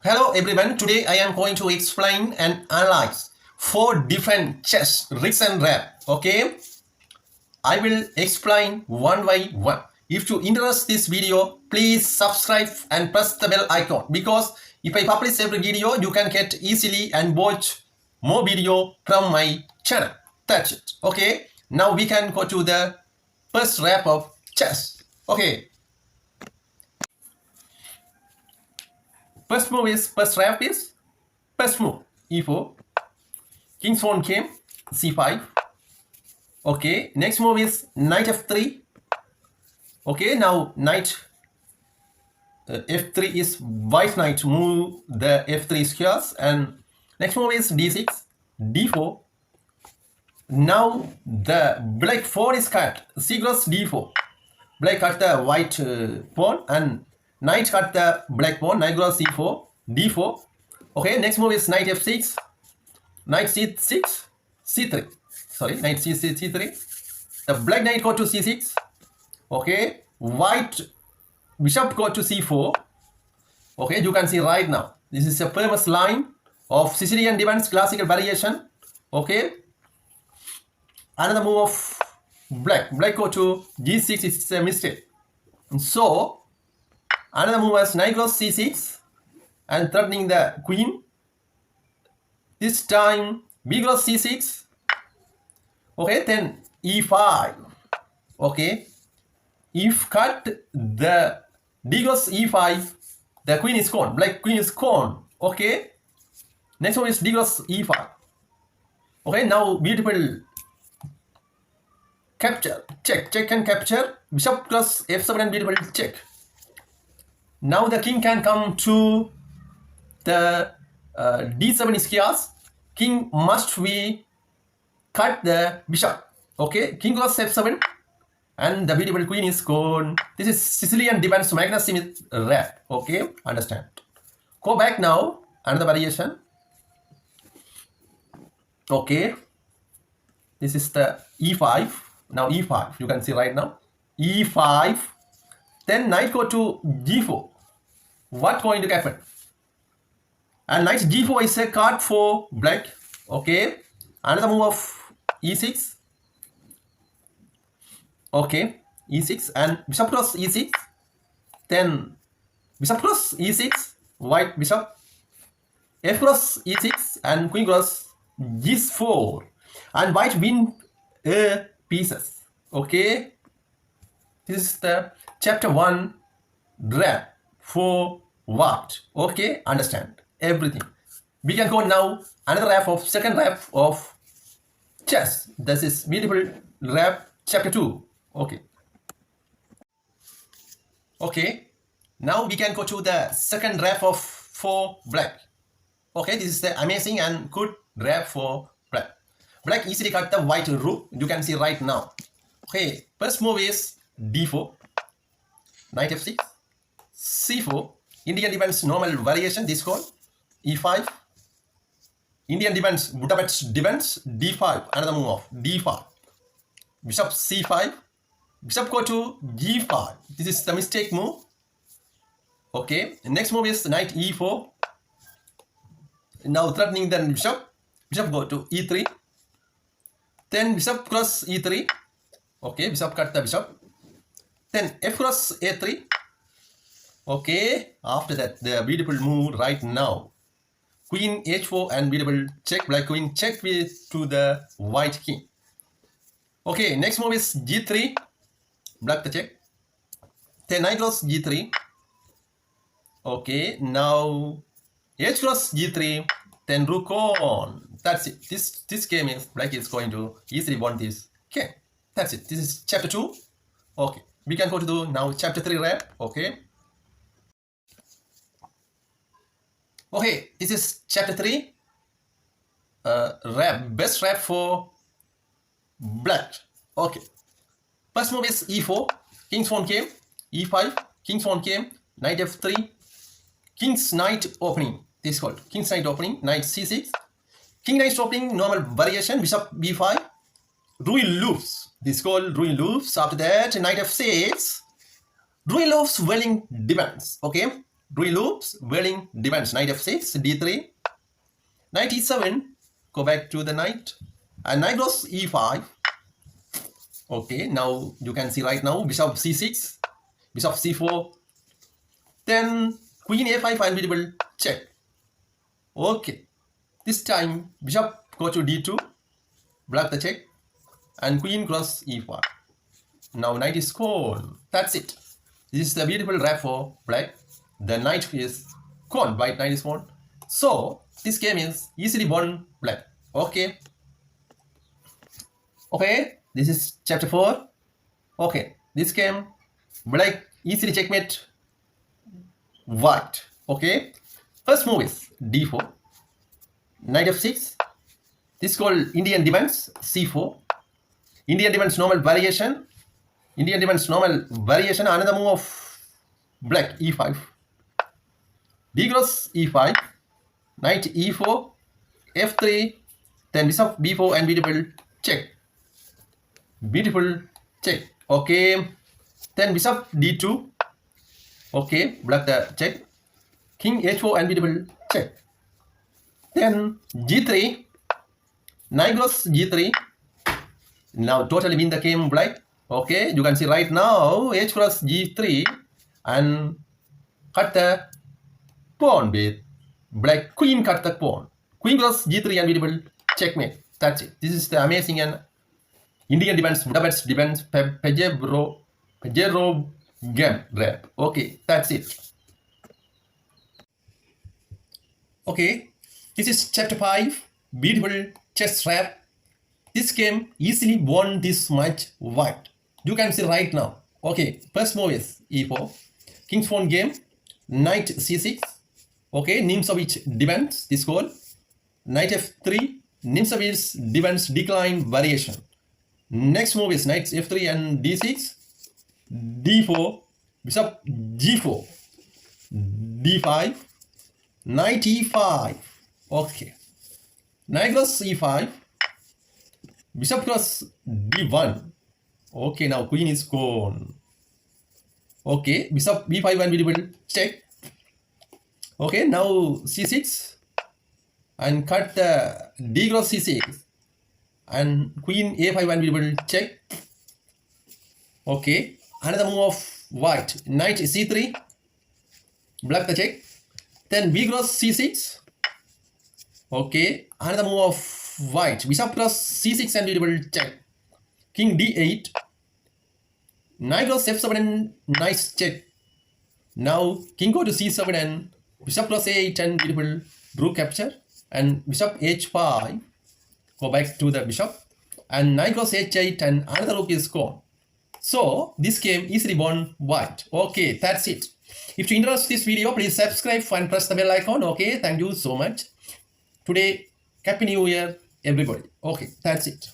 Hello everyone, today I am going to explain and analyze 4 different chess rigs and rap. Okay, I will explain one by one. If you interest this video, please subscribe and press the bell icon because if I publish every video, you can get easily and watch more video from my channel. That's it. Okay, now we can go to the first rap of chess. Okay, first rap is first move e4. King's pawn came, c5. Okay, next move is knight f3. Okay, now knight f3 is white knight move the f3 squares, and next move is d6, d4. Now the black pawn is cut, c cross d4. Black cut the white pawn and knight cut the black pawn, knight cross c4, d4. Okay, next move is knight f6, knight c6, c3. Sorry, knight c6, c3. The black knight go to c6. Okay, white bishop go to c4. Okay, you can see right now. This is a famous line of Sicilian defense classical variation. Okay, another move of black. Black go to g6 is a mistake. And so another move is knight cross c6 and threatening the queen. This time b cross c6. Okay, then e5. Okay, if cut the d cross e5, the queen is gone. Black queen is gone. Okay, next one is d cross e5. Okay, now beautiful capture, check and capture. Bishop cross f7 and beautiful check. Now the king can come to the d7 squares. King must be cut the bishop. Okay, king cross f7 and the beautiful queen is gone. This is Sicilian defense Magnus Smith rap. Okay, understand. Go back now, another variation. Okay, this is the e5. Now e5, you can see right now. e5, then knight go to g4. What going to happen? And knight g4 is a card for black. Okay, another move of e6. Okay, e6 and bishop cross e6. Then bishop cross e6, white bishop, f cross e6 and queen cross g4, and white win pieces. Okay, this is the chapter 1 rap for what? Okay, understand everything. We can go now another rap of second rap of chess. This is beautiful rap chapter 2. Okay. Okay. Now we can go to the second rap of for black. Okay, this is the amazing and good rap for black. Black easily cut the white rook. You can see right now. Okay, first move is d4, knight f6, c4. Indian defense normal variation. This called e5. Indian defense Budapest defense d5. Another move of d5. Bishop c5. Bishop go to g5. This is the mistake move. Okay, next move is knight e4. Now threatening the bishop. Bishop go to e3. Then bishop cross e3. Okay, bishop cut the bishop. Then f cross a3. Okay, after that the beautiful move right now. Queen h4 and beautiful check. Black queen check with to the white king. Okay, next move is g3. Black the check. Then knight cross g3. Okay, now h cross g3. Then rook on. That's it. This game is black is going to easily win this game. That's it. This is chapter 2. Okay, we can go to the now chapter 3 rap. Okay. Okay, this is chapter 3. Rap, best rap for black. Okay. First move is e4. King's pawn came. e5. King's pawn came. Knight f3. King's knight opening. This is called King's knight opening. Knight c6. King knight opening. Normal variation. Bishop b5. Ruin loops. This is called ruin loops. After that, knight f6. Ruin loops winning defense. Okay. Doing loops, whirling defense. Knight f6, d3, knight e7, go back to the knight, and knight goes e5. Okay, now you can see right now bishop c6, bishop c4, then queen a5 unbeatable check. Okay, this time bishop go to d2, block the check, and queen cross e5. Now knight is gone. That's it. This is the beautiful wrap for black. The knight is gone. White knight is gone. So this game is easily won black. Okay. Okay. This is chapter 4. Okay. This game black easily checkmate white. Okay. First move is d4. Knight f6. This is called Indian defense c4. Indian defense normal variation. Indian defense normal variation. Another move of black e5. D cross e5. Knight e4. f3. Then bishop b4 and beautiful check. Beautiful check. Okay. Then bishop d2. Okay. Block the check. King h4 and beautiful check. Then g3. Knight cross g3. Now totally win the game black. Okay, you can see right now h cross g3 and cut the pawn with black. Queen cut the pawn. Queen cross g3 and beautiful checkmate. That's it. This is the amazing and Indian defense, Budapest defense, Pejero game rap. Okay, that's it. Okay, this is chapter 5. Beautiful chess rap. This game easily won this match white. You can see right now. Okay, first move is e4. King's pawn game. Knight c6. Okay, Nimzowitsch defense. This goal. Knight f3. Nimzowitsch defense decline variation. Next move is knight f3 and d6. d4. Bishop g4. d5. Knight e5. Okay. Knight cross e5. Bishop cross d1. Okay, now queen is gone. Okay, bishop b5 and beautiful check. Okay, now c6 and cut the d cross c6 and queen a5 and beautiful check. Okay, another move of white. Knight c3, block the check. Then b cross c6. Okay, another move of white. Bishop cross c6 and beautiful check. King d8. Knight cross f7 and nice check. Now king go to c7 and bishop cross a8 and beautiful rook capture. And bishop h5. Go back to the bishop. And knight cross h8 and another rook is gone. So this game easily won white. Okay, that's it. If you enjoyed this video, please subscribe and press the bell icon. Okay, thank you so much. Today, Happy New Year, everybody. Okay, that's it.